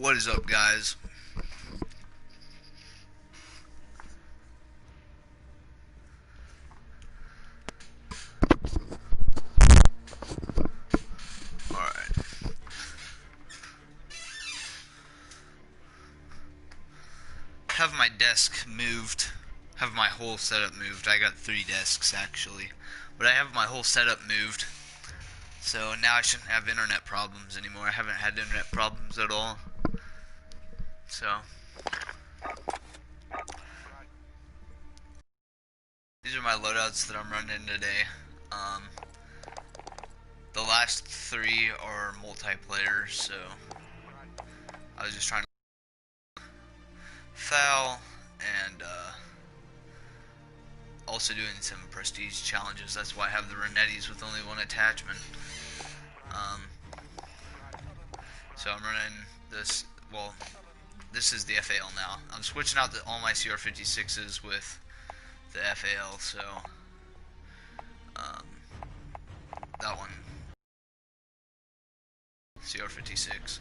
What is up, guys? Alright. Have my desk moved. Have my whole setup moved. I got 3 desks actually. But I have my whole setup moved. So now I shouldn't have internet problems anymore. I haven't had internet problems at all. So these are my loadouts that I'm running today. The last 3 are multiplayer, so I was just trying to foul and also doing some prestige challenges. That's why I have the Renettis with only 1 attachment. So I'm running this. Well, this is the FAL now. I'm switching out all my CR56s with the FAL. So that one, CR56.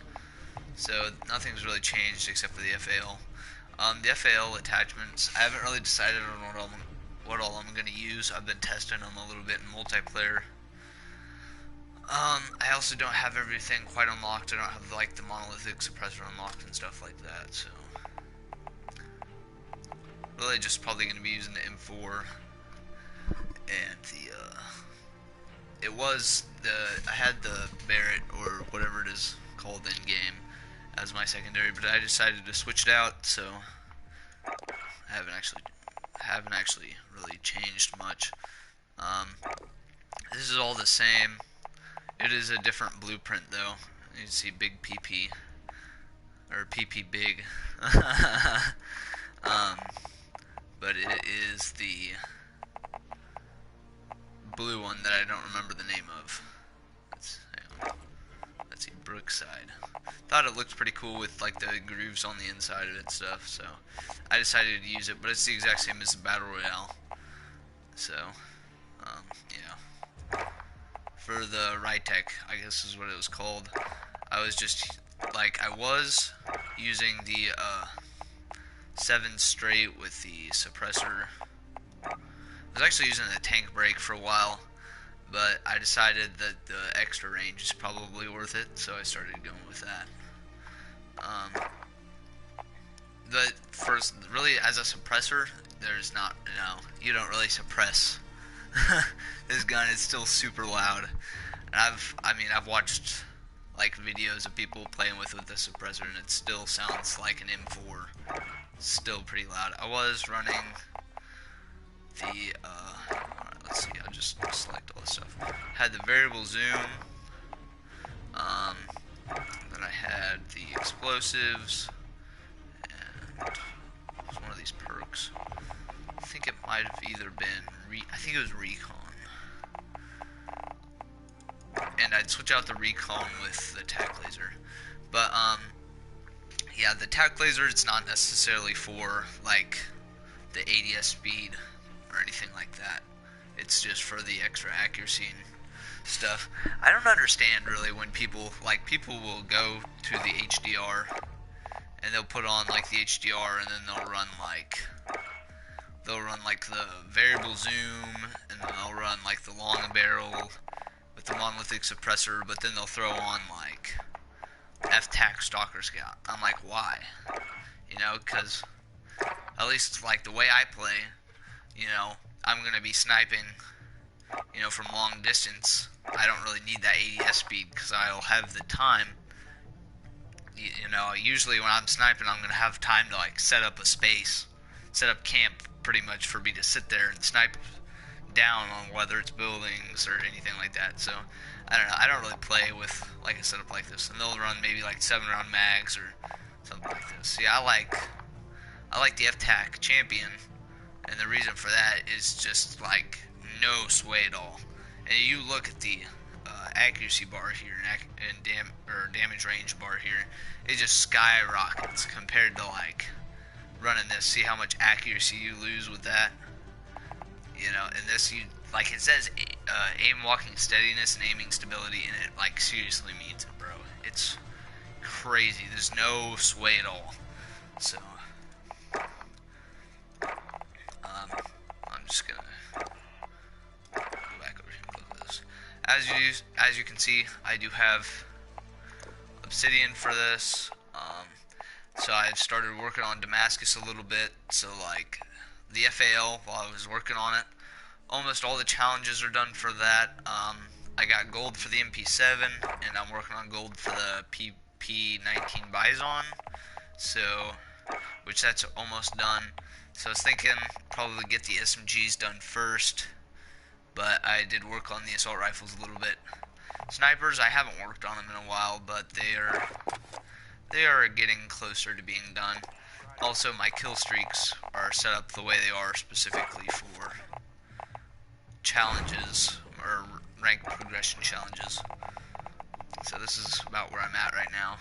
So nothing's really changed except for the FAL. The FAL attachments, I haven't really decided on what all I'm going to use. I've been testing them a little bit in multiplayer. I also don't have everything quite unlocked. I don't have like the monolithic suppressor unlocked and stuff like that. So really just probably going to be using the M4 and I had the Barrett or whatever it is called in game as my secondary, but I decided to switch it out, so I haven't actually really changed much. This is all the same. It is a different blueprint though. You can see big PP or PP big. But it is the blue one that I don't remember the name of. Let's see, Brookside. Thought it looked pretty cool with like the grooves on the inside of it and stuff, so I decided to use it, but it's the exact same as the Battle Royale. So, yeah. For the Rytech, I guess is what it was called. I was using the 7 straight with the suppressor. I was actually using the tank brake for a while, but I decided that the extra range is probably worth it, so I started going with that. But first, really, as a suppressor, there's not, you don't really suppress this gun. Is still super loud. And I've watched like videos of people playing with the suppressor, and it still sounds like an M4. It's still pretty loud. I was running the alright, let's see, I'll just select all this stuff. Had the variable zoom, then I had the explosives, and it was one of these perks. I think it might have either been I think it was recon. And I'd switch out the recon with the tac laser. But yeah, the tac laser, it's not necessarily for like the ADS speed or anything like that. It's just for the extra accuracy and stuff. I don't understand really when people will go to the HDR and they'll put on like the HDR, and then they'll run like the variable zoom, and then they'll run like the long barrel with the monolithic suppressor, but then they'll throw on like F-Tac Stalker Scout. I'm like, why? Because at least like the way I play, I'm gonna be sniping, from long distance. I don't really need that ADS speed because I'll have the time. Usually when I'm sniping, I'm gonna have time to like set up camp pretty much for me to sit there and snipe down on whether it's buildings or anything like that. So I don't know. I don't really play with like a setup like this, and they'll run maybe like 7-round mags or something like this. See, I like the F-Tac Champion, and the reason for that is just like no sway at all. And you look at the accuracy bar here and damage range bar here, it just skyrockets compared to like running this. See how much accuracy you lose with that. And this, like it says aim walking steadiness and aiming stability, and it like seriously means it, bro. It's crazy. There's no sway at all. So, I'm just gonna go back over here and look at this. As you can see, I do have obsidian for this. So I've started working on Damascus a little bit. So like the FAL, while I was working on it, almost all the challenges are done for that. I got gold for the MP7, and I'm working on gold for the PP19 Bison. So, which that's almost done. So I was thinking probably get the SMGs done first, but I did work on the assault rifles a little bit. Snipers, I haven't worked on them in a while, but they are getting closer to being done. Also, my kill streaks are set up the way they are specifically for challenges or rank progression challenges. So this is about where I'm at right now.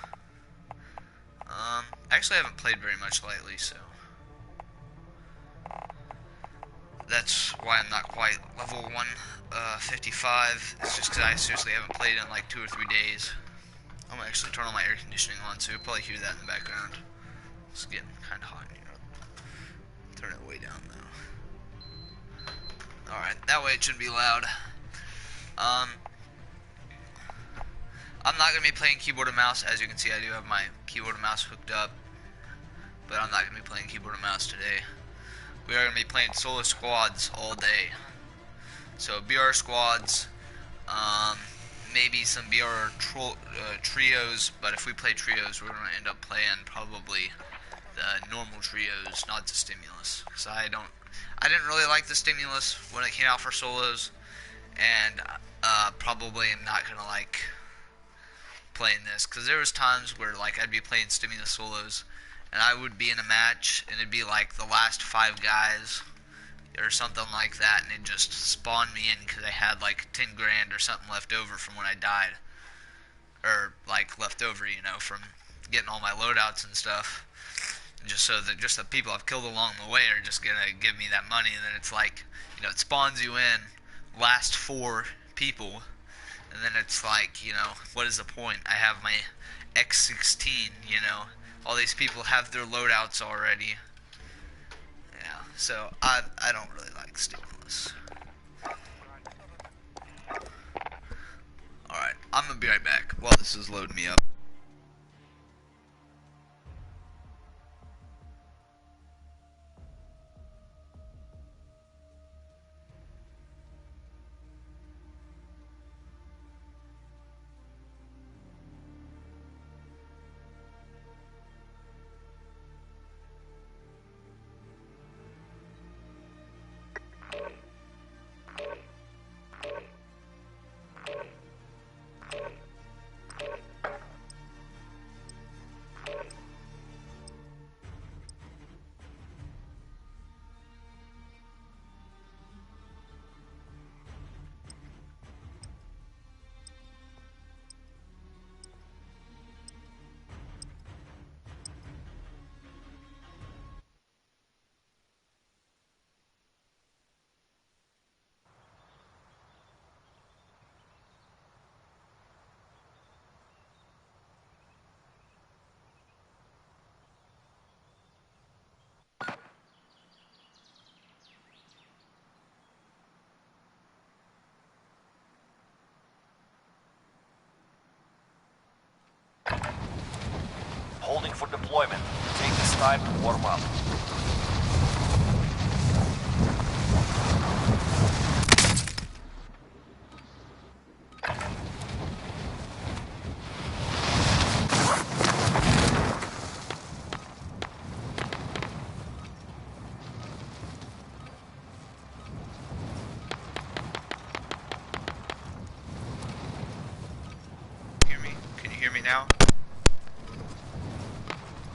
Actually, I haven't played very much lately, so that's why I'm not quite level 155. It's just because I seriously haven't played in like 2 or 3 days. I'm gonna actually turn on my air conditioning on, so you'll probably hear that in the background. It's getting kind of hot in here. Turn it way down though. Alright, that way it shouldn't be loud. I'm not going to be playing keyboard and mouse. As you can see, I do have my keyboard and mouse hooked up, but I'm not going to be playing keyboard and mouse today. We are going to be playing solo squads all day. So BR squads, maybe some BR trios, but if we play trios, we're going to end up playing probably the normal trios, not the stimulus. Because I didn't really like the stimulus when it came out for solos, and probably am not going to like playing this, because there was times where like I'd be playing stimulus solos and I would be in a match and it'd be like the last 5 guys or something like that, and it just spawned me in because I had like 10 grand or something left over from when I died, or like left over, you know, from getting all my loadouts and stuff, just so that just the people I've killed along the way are just gonna give me that money, and then it's like, you know, it spawns you in last 4 people. And then it's like, you know, what is the point? I have my X16, you know. All these people have their loadouts already. Yeah, so I don't really like stimulus. Alright, I'm going to be right back while this is loading me up. Holding for deployment. Take this time to warm up. Can you hear me now?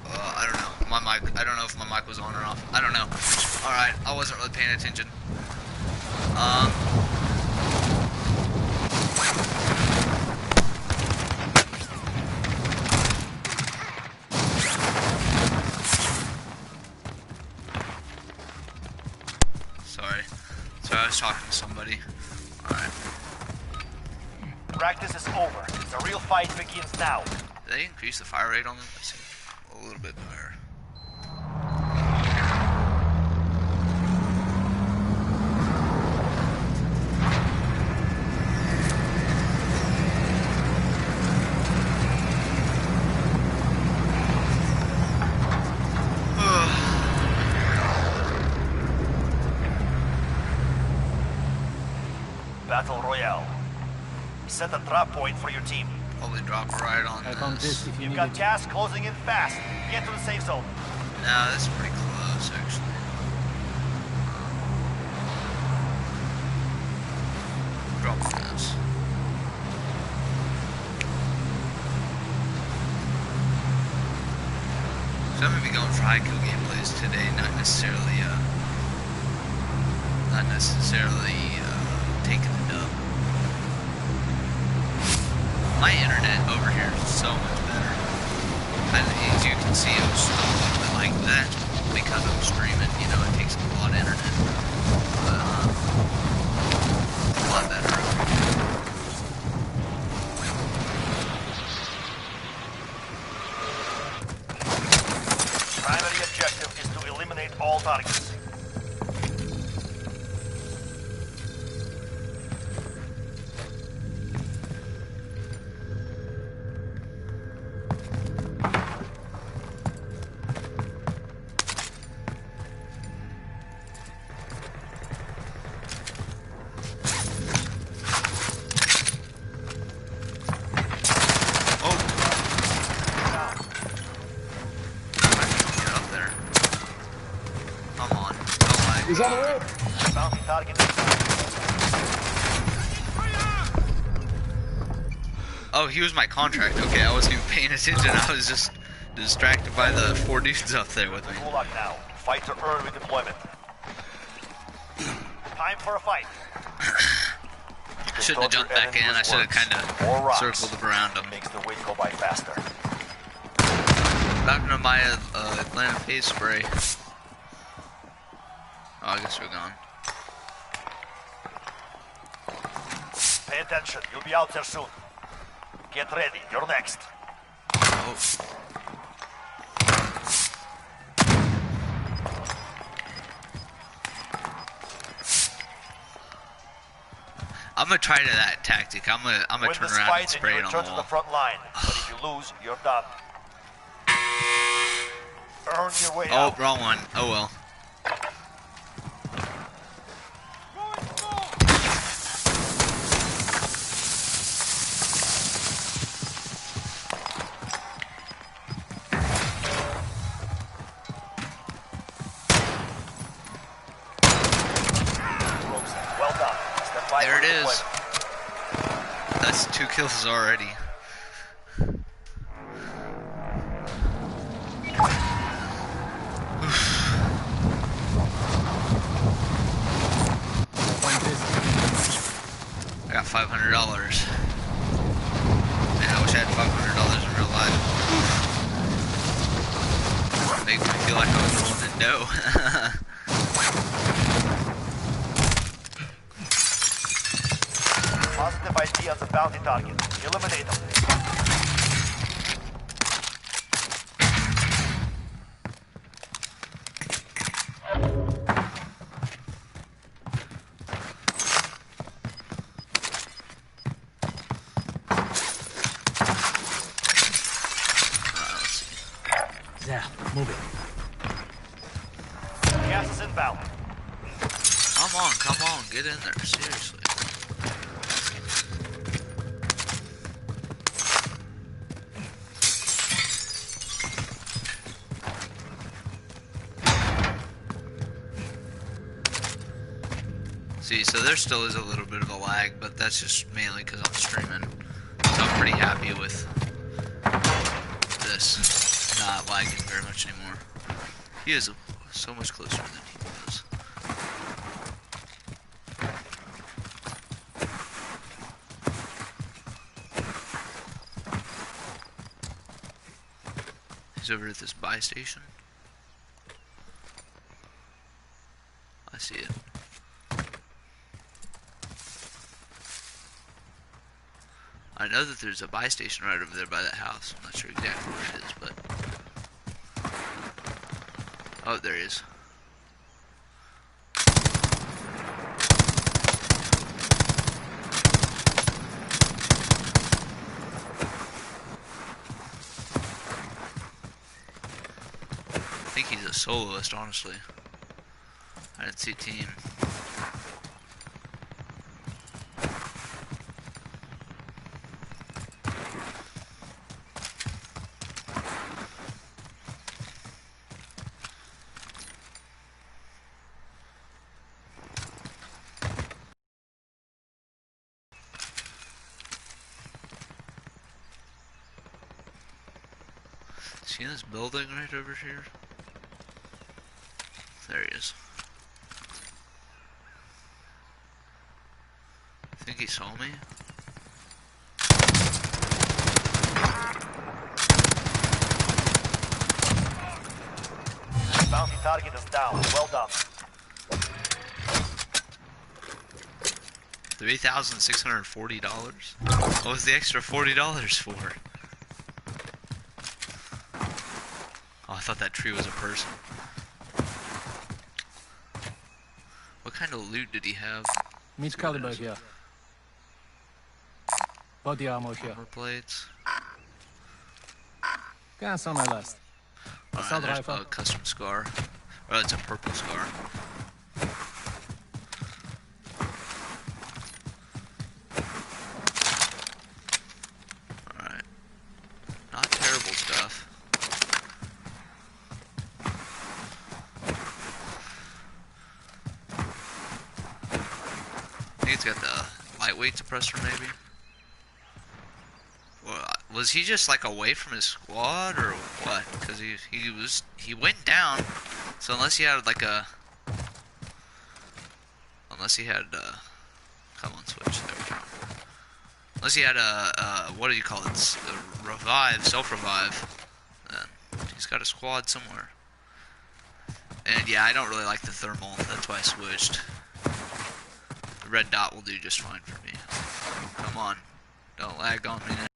I don't know. My mic, I don't know if my mic was on or off. I don't know. Alright, I wasn't really paying attention. Sorry, I was talking to somebody. Alright. Practice is over. The real fight begins now. Did they increase the fire rate on them? Let's see. A little bit higher. Battle Royale. Set a drop point for your team. Probably drop right on I found this if you You've need got it. gas closing in fast. Get to the safe zone. No, that's pretty close, actually. Drop on this. So I'm gonna be going for high kill gameplays today, not necessarily taking the dub. My internet over here is so much better. And as you can see, it was a little bit like that because I'm streaming. You know, it takes a lot of internet, but a lot better. Primary objective is to eliminate all targets. He's on the road. Bounty target. Oh, he was my contract. Okay, I wasn't even paying attention. I was just distracted by the 4 dudes up there with me. Gulag now. Fight to earn redeployment. Time for a fight. I shouldn't have jumped back in. I should have kind of circled around him. Makes the wait go by faster. What happened to my Atlanta phase spray? Oh, I guess we're gone. Pay attention. You'll be out there soon. Get ready. You're next. Oh. I'm gonna try that tactic. I'm gonna Win turn this around fight and spray you it on return the to wall. the front line. But if you lose, you're done. Earn your way Oh, out. wrong one. Oh well. Well done. Step by There it for is. deployment. That's 2 kills already. I got $500. Man, I wish I had $500 in real life. Makes me feel like I was rolling in dough. Positive ID on the bounty target. Eliminate them. Yeah, move it. Gas is inbound. Come on, get in there, seriously. See, so there still is a little bit of a lag, but that's just mainly because I'm streaming. So I'm pretty happy with this not lagging very much anymore. He is so much closer than he was. He's over at this buy station. I see it. I I know that there's a buy station right over there by that house. I'm not sure exactly where it is, but... Oh, there he is. I think he's a soloist, honestly. I didn't see a team. See this building right over here? There he is. I think he saw me. Bounty target is down. Well done. $3,640? What was the extra $40 for? Oh, I thought that tree was a person. What kind of loot did he have? Meets caliber here. Body armor here. Armor plates. Guns on my list. Assault There's rifle. a custom scar. Oh, it's a purple scar. Alright. Not terrible stuff. I think it's got the lightweight suppressor, maybe. Well, was he just like away from his squad or what? Because he went down. So unless he had like a, come on, switch. There we go. Unless he had a what do you call it? A revive, self-revive. Then he's got a squad somewhere. And yeah, I don't really like the thermal. That's why I switched. The red dot will do just fine for me. Come on, don't lag on me now.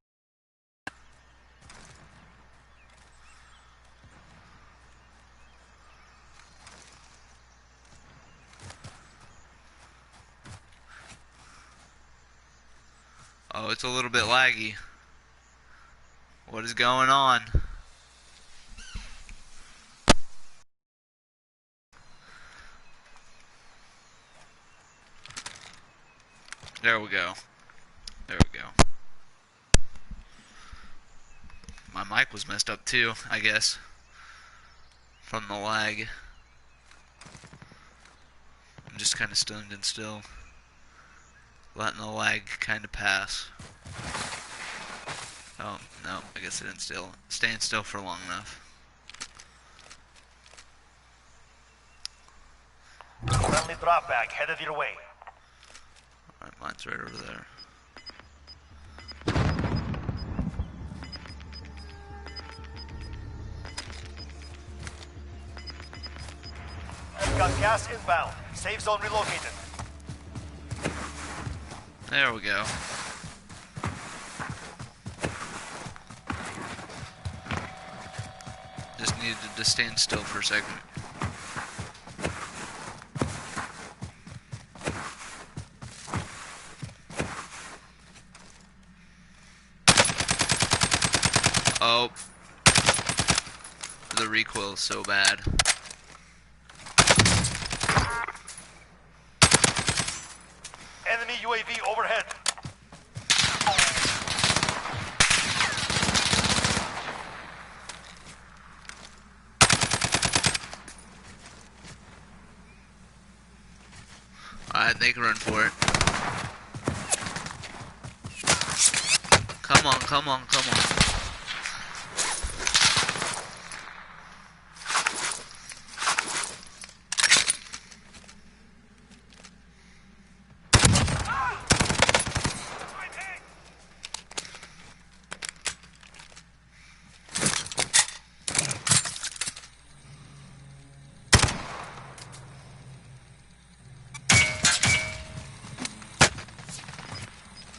Oh, it's a little bit laggy. What is going on? There we go. There we go. My mic was messed up too, I guess. From the lag. I'm just kind of stunned and still. Letting the lag kind of pass. Oh, no, I guess it didn't stand still for long enough. Friendly drop bag headed your way. Alright, mine's right over there. You've got gas inbound. Safe zone relocated. There we go. Just needed to stand still for a second. Oh. The recoil is so bad. Enemy UAV overhead. Alright, they can run for it. Come on, come on, come on.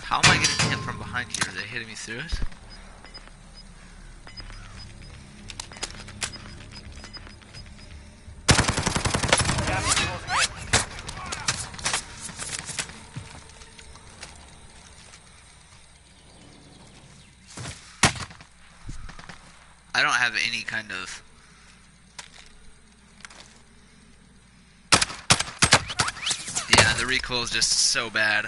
How am I getting hit from behind here? They through it. Gas is closing in. I don't have any kind of... Yeah, the recoil is just so bad.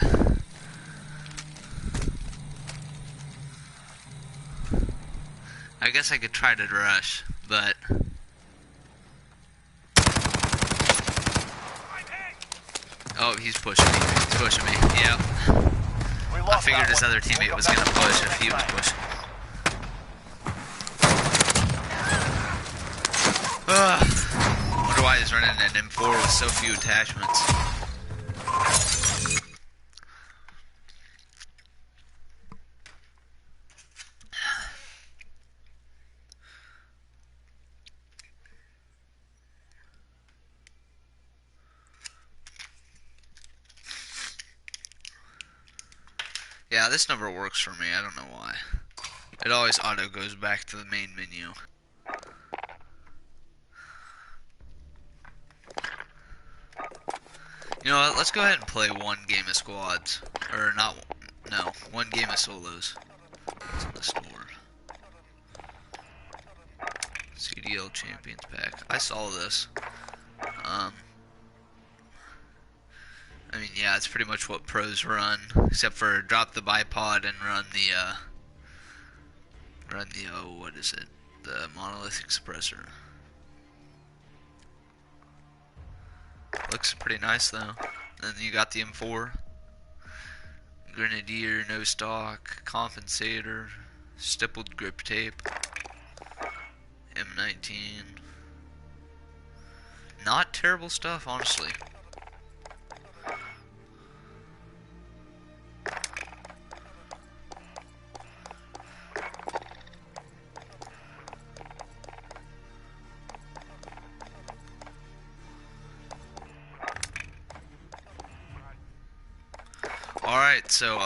I guess I could try to rush, but... Oh, he's pushing me. He's pushing me. Yep. We I lost figured that his one. other teammate We'll was come gonna back to push it if he was next time. pushing. Wonder why he's running an M4 with so few attachments. Yeah, this number works for me. I don't know why. It always auto goes back to the main menu. You know what? Let's go ahead and play one game of squads. Or not, no, one game of solos. What's in the store? CDL Champions Pack. I saw this. I mean, yeah, it's pretty much what pros run, except for drop the bipod and run the, oh, what is it? The monolithic suppressor. Looks pretty nice though. Then you got the M4. Grenadier, no stock, compensator, stippled grip tape, M19. Not terrible stuff, honestly. Alright, so,